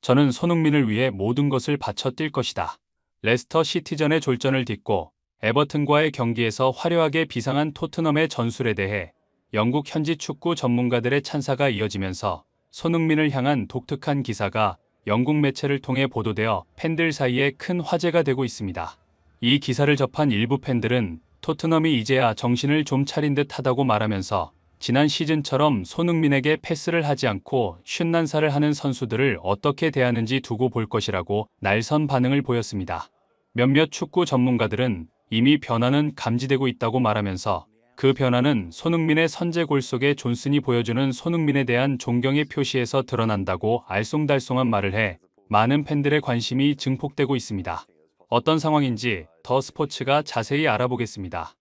저는 손흥민을 위해 모든 것을 바쳐 뛸 것이다. 레스터 시티전의 졸전을 딛고 에버튼과의 경기에서 화려하게 비상한 토트넘의 전술에 대해 영국 현지 축구 전문가들의 찬사가 이어지면서 손흥민을 향한 독특한 기사가 영국 매체를 통해 보도되어 팬들 사이에 큰 화제가 되고 있습니다. 이 기사를 접한 일부 팬들은 토트넘이 이제야 정신을 좀 차린 듯 하다고 말하면서 지난 시즌처럼 손흥민에게 패스를 하지 않고 슛난사를 하는 선수들을 어떻게 대하는지 두고 볼 것이라고 날선 반응을 보였습니다. 몇몇 축구 전문가들은 이미 변화는 감지되고 있다고 말하면서 그 변화는 손흥민의 선제골 속에 존슨이 보여주는 손흥민에 대한 존경의 표시에서 드러난다고 알쏭달쏭한 말을 해 많은 팬들의 관심이 증폭되고 있습니다. 어떤 상황인지 더 스포츠가 자세히 알아보겠습니다.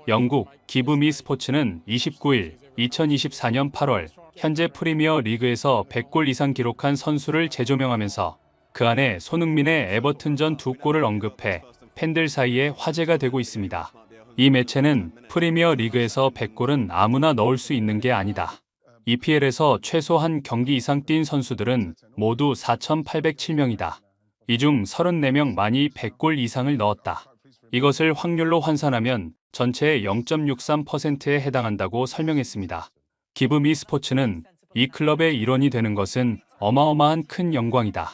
영국 기브미 스포츠는 29일 2024년 8월 현재 프리미어 리그에서 100골 이상 기록한 선수를 재조명하면서 그 안에 손흥민의 에버튼전 2골을 언급해 팬들 사이에 화제가 되고 있습니다. 이 매체는 프리미어 리그에서 100골은 아무나 넣을 수 있는 게 아니다. EPL에서 최소 한 경기 이상 뛴 선수들은 모두 4,807명이다. 이 중 34명만이 100골 이상을 넣었다. 이것을 확률로 환산하면 전체의 0.63%에 해당한다고 설명했습니다. 기브미 스포츠는 이 클럽의 일원이 되는 것은 어마어마한 큰 영광이다.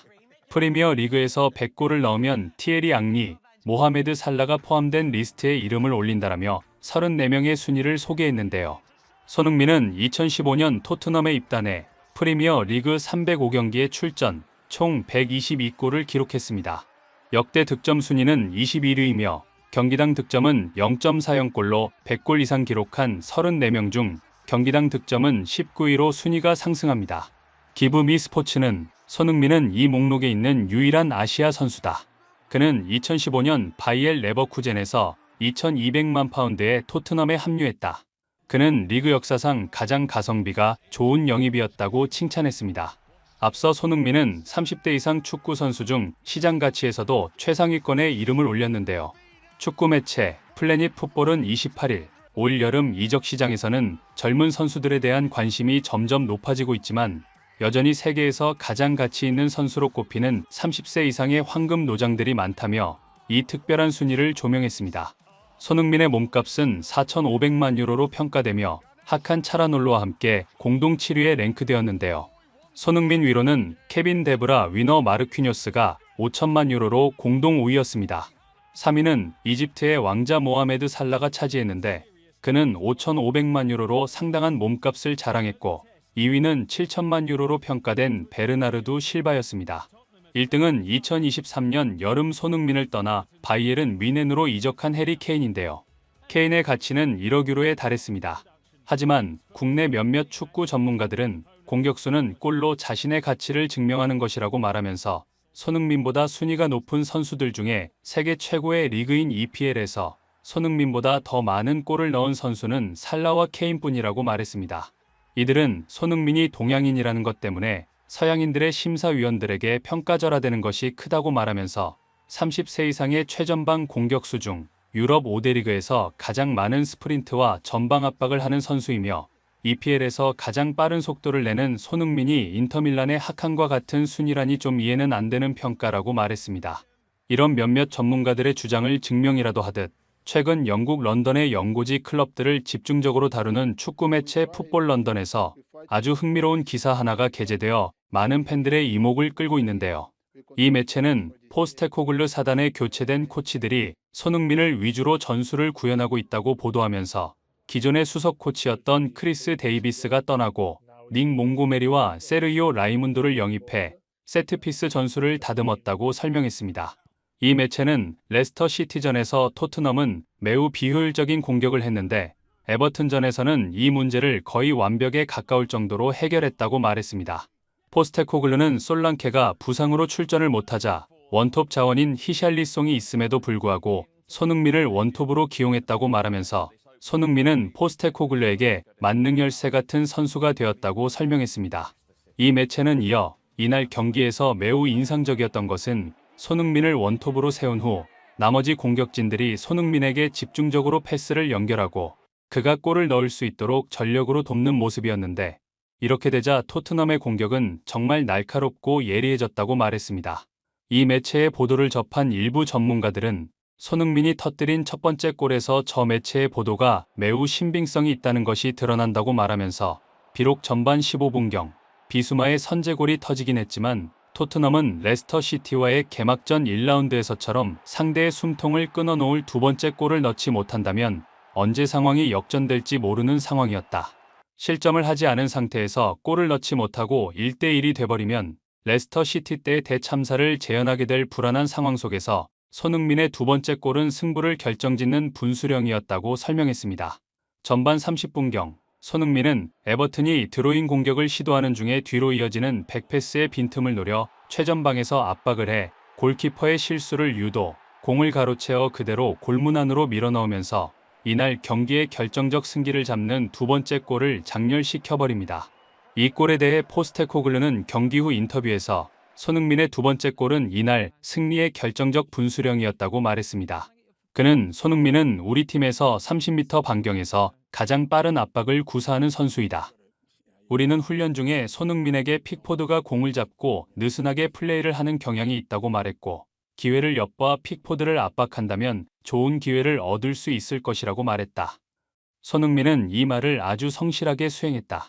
프리미어 리그에서 100골을 넣으면 티에리 앙리, 모하메드 살라가 포함된 리스트에 이름을 올린다라며 34명의 순위를 소개했는데요. 손흥민은 2015년 토트넘에 입단해 프리미어 리그 305경기에 출전, 총 122골을 기록했습니다. 역대 득점 순위는 21위이며 경기당 득점은 0.40골로 100골 이상 기록한 34명 중 경기당 득점은 19위로 순위가 상승합니다. 기브미 스포츠는 손흥민은 이 목록에 있는 유일한 아시아 선수다. 그는 2015년 바이엘 레버쿠젠에서 2,200만 파운드의 토트넘에 합류했다. 그는 리그 역사상 가장 가성비가 좋은 영입이었다고 칭찬했습니다. 앞서 손흥민은 30대 이상 축구 선수 중 시장 가치에서도 최상위권에 이름을 올렸는데요. 축구 매체 플래닛 풋볼은 28일 올 여름 이적 시장에서는 젊은 선수들에 대한 관심이 점점 높아지고 있지만 여전히 세계에서 가장 가치 있는 선수로 꼽히는 30세 이상의 황금 노장들이 많다며 이 특별한 순위를 조명했습니다. 손흥민의 몸값은 4,500만 유로로 평가되며 하칸 차라놀로와 함께 공동 7위에 랭크되었는데요. 손흥민 위로는 케빈 데브라 위너 마르퀴뇨스가 5천만 유로로 공동 5위였습니다. 3위는 이집트의 왕자 모하메드 살라가 차지했는데 그는 5,500만 유로로 상당한 몸값을 자랑했고 2위는 7천만 유로로 평가된 베르나르두 실바였습니다. 1등은 2023년 여름 손흥민을 떠나 바이에른 뮌헨으로 이적한 해리 케인인데요. 케인의 가치는 1억 유로에 달했습니다. 하지만 국내 몇몇 축구 전문가들은 공격수는 골로 자신의 가치를 증명하는 것이라고 말하면서 손흥민보다 순위가 높은 선수들 중에 세계 최고의 리그인 EPL에서 손흥민보다 더 많은 골을 넣은 선수는 살라와 케인뿐이라고 말했습니다. 이들은 손흥민이 동양인이라는 것 때문에 서양인들의 심사위원들에게 평가절하되는 것이 크다고 말하면서 30세 이상의 최전방 공격수 중 유럽 5대 리그에서 가장 많은 스프린트와 전방 압박을 하는 선수이며 EPL에서 가장 빠른 속도를 내는 손흥민이 인터밀란의 하칸과 같은 순위라니 좀 이해는 안 되는 평가라고 말했습니다. 이런 몇몇 전문가들의 주장을 증명이라도 하듯 최근 영국 런던의 연고지 클럽들을 집중적으로 다루는 축구 매체 풋볼 런던에서 아주 흥미로운 기사 하나가 게재되어 많은 팬들의 이목을 끌고 있는데요. 이 매체는 포스테코글루 사단에 교체된 코치들이 손흥민을 위주로 전술을 구현하고 있다고 보도하면서 기존의 수석 코치였던 크리스 데이비스가 떠나고 닉 몽고메리와 세르히오 라이문도를 영입해 세트피스 전술을 다듬었다고 설명했습니다. 이 매체는 레스터 시티전에서 토트넘은 매우 비효율적인 공격을 했는데 에버튼전에서는 이 문제를 거의 완벽에 가까울 정도로 해결했다고 말했습니다. 포스테코글루는 솔랑케가 부상으로 출전을 못하자 원톱 자원인 히샬리송이 있음에도 불구하고 손흥민을 원톱으로 기용했다고 말하면서 손흥민은 포스테코글루에게 만능 열쇠 같은 선수가 되었다고 설명했습니다. 이 매체는 이어 이날 경기에서 매우 인상적이었던 것은 손흥민을 원톱으로 세운 후 나머지 공격진들이 손흥민에게 집중적으로 패스를 연결하고 그가 골을 넣을 수 있도록 전력으로 돕는 모습이었는데 이렇게 되자 토트넘의 공격은 정말 날카롭고 예리해졌다고 말했습니다. 이 매체의 보도를 접한 일부 전문가들은 손흥민이 터뜨린 첫 번째 골에서 저 매체의 보도가 매우 신빙성이 있다는 것이 드러난다고 말하면서 비록 전반 15분경 비수마의 선제골이 터지긴 했지만 토트넘은 레스터 시티와의 개막전 1라운드에서처럼 상대의 숨통을 끊어놓을 두 번째 골을 넣지 못한다면 언제 상황이 역전될지 모르는 상황이었다. 실점을 하지 않은 상태에서 골을 넣지 못하고 1대1이 돼버리면 레스터 시티 때의 대참사를 재현하게 될 불안한 상황 속에서 손흥민의 두 번째 골은 승부를 결정짓는 분수령이었다고 설명했습니다. 전반 30분경 손흥민은 에버튼이 드로잉 공격을 시도하는 중에 뒤로 이어지는 백패스의 빈틈을 노려 최전방에서 압박을 해 골키퍼의 실수를 유도, 공을 가로채어 그대로 골문 안으로 밀어넣으면서 이날 경기의 결정적 승기를 잡는 두 번째 골을 장렬시켜버립니다. 이 골에 대해 포스테코글루는 경기 후 인터뷰에서 손흥민의 두 번째 골은 이날 승리의 결정적 분수령이었다고 말했습니다. 그는 손흥민은 우리 팀에서 30m 반경에서 가장 빠른 압박을 구사하는 선수이다. 우리는 훈련 중에 손흥민에게 픽포드가 공을 잡고 느슨하게 플레이를 하는 경향이 있다고 말했고 기회를 엿봐 픽포드를 압박한다면 좋은 기회를 얻을 수 있을 것이라고 말했다. 손흥민은 이 말을 아주 성실하게 수행했다.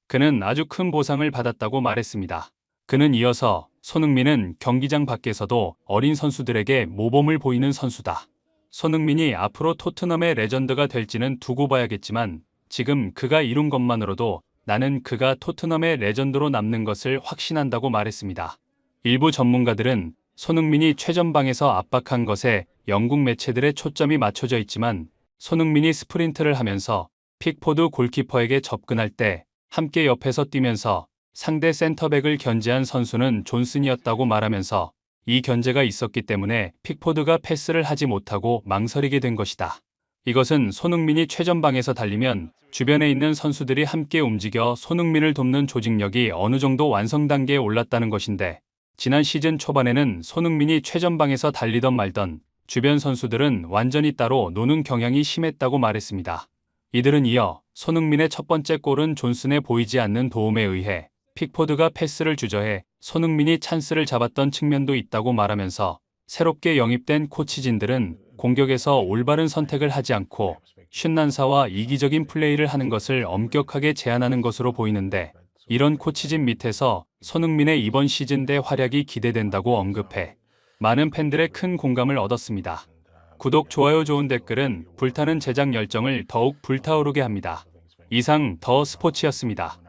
그는 아주 큰 보상을 받았다고 말했습니다. 그는 이어서 손흥민은 경기장 밖에서도 어린 선수들에게 모범을 보이는 선수다. 손흥민이 앞으로 토트넘의 레전드가 될지는 두고 봐야겠지만 지금 그가 이룬 것만으로도 나는 그가 토트넘의 레전드로 남는 것을 확신한다고 말했습니다. 일부 전문가들은 손흥민이 최전방에서 압박한 것에 영국 매체들의 초점이 맞춰져 있지만 손흥민이 스프린트를 하면서 픽포드 골키퍼에게 접근할 때 함께 옆에서 뛰면서 상대 센터백을 견제한 선수는 존슨이었다고 말하면서 이 견제가 있었기 때문에 픽포드가 패스를 하지 못하고 망설이게 된 것이다. 이것은 손흥민이 최전방에서 달리면 주변에 있는 선수들이 함께 움직여 손흥민을 돕는 조직력이 어느 정도 완성 단계에 올랐다는 것인데 지난 시즌 초반에는 손흥민이 최전방에서 달리던 말던 주변 선수들은 완전히 따로 노는 경향이 심했다고 말했습니다. 이들은 이어 손흥민의 첫 번째 골은 존슨의 보이지 않는 도움에 의해 픽포드가 패스를 주저해 손흥민이 찬스를 잡았던 측면도 있다고 말하면서 새롭게 영입된 코치진들은 공격에서 올바른 선택을 하지 않고 슌난사와 이기적인 플레이를 하는 것을 엄격하게 제한하는 것으로 보이는데 이런 코치진 밑에서 손흥민의 이번 시즌 대 활약이 기대된다고 언급해 많은 팬들의 큰 공감을 얻었습니다. 구독, 좋아요, 좋은 댓글은 불타는 제작 열정을 더욱 불타오르게 합니다. 이상 더 스포츠였습니다.